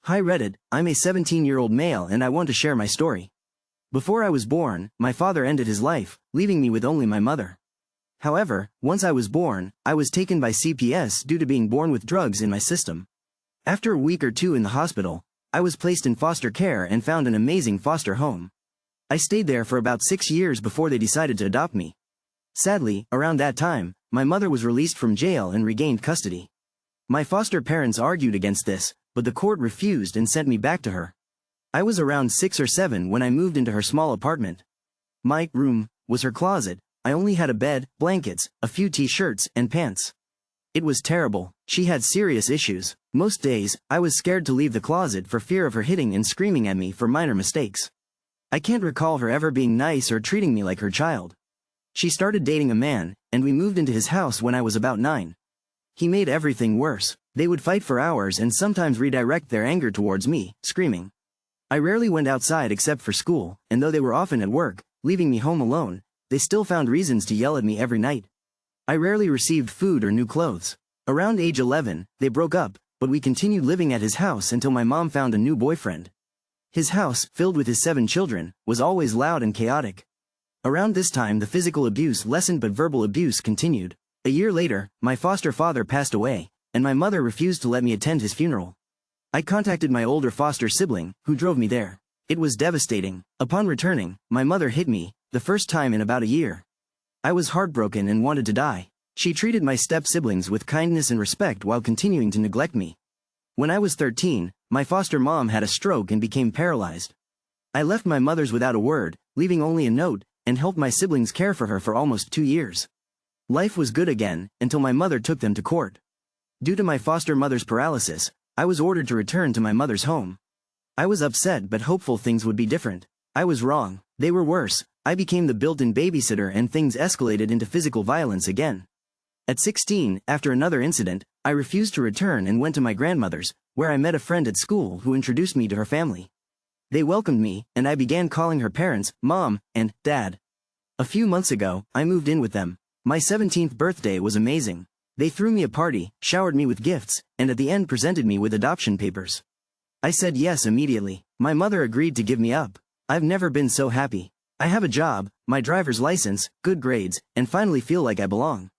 Hi Reddit, I'm a 17-year-old male and I want to share my story. Before I was born, my father ended his life, leaving me with only my mother. However, once I was born, I was taken by CPS due to being born with drugs in my system. After a week or two in the hospital, I was placed in foster care and found an amazing foster home. I stayed there for about 6 years before they decided to adopt me. Sadly, around that time, my mother was released from jail and regained custody. My foster parents argued against this, but the court refused and sent me back to her. I was around 6 or 7 when I moved into her small apartment. My room was her closet. I only had a bed, blankets, a few t-shirts, and pants. It was terrible. She had serious issues. Most days, I was scared to leave the closet for fear of her hitting and screaming at me for minor mistakes. I can't recall her ever being nice or treating me like her child. She started dating a man, and we moved into his house when I was about 9. He made everything worse. They would fight for hours and sometimes redirect their anger towards me, screaming. I rarely went outside except for school, and though they were often at work, leaving me home alone, they still found reasons to yell at me every night. I rarely received food or new clothes. Around age 11, they broke up, but we continued living at his house until my mom found a new boyfriend. His house, filled with his 7 children, was always loud and chaotic. Around this time the physical abuse lessened but verbal abuse continued. A year later, my foster father passed away, and my mother refused to let me attend his funeral. I contacted my older foster sibling, who drove me there. It was devastating. Upon returning, my mother hit me, the first time in about a year. I was heartbroken and wanted to die. She treated my step-siblings with kindness and respect while continuing to neglect me. When I was 13, my foster mom had a stroke and became paralyzed. I left my mother's without a word, leaving only a note, and helped my siblings care for her for almost 2 years. Life was good again, until my mother took them to court. Due to my foster mother's paralysis, I was ordered to return to my mother's home. I was upset but hopeful things would be different. I was wrong. They were worse. I became the built-in babysitter and things escalated into physical violence again. At 16, after another incident, I refused to return and went to my grandmother's, where I met a friend at school who introduced me to her family. They welcomed me, and I began calling her parents, Mom, and Dad. A few months ago, I moved in with them. My 17th birthday was amazing. They threw me a party, showered me with gifts, and at the end presented me with adoption papers. I said yes immediately. My mother agreed to give me up. I've never been so happy. I have a job, my driver's license, good grades, and finally feel like I belong.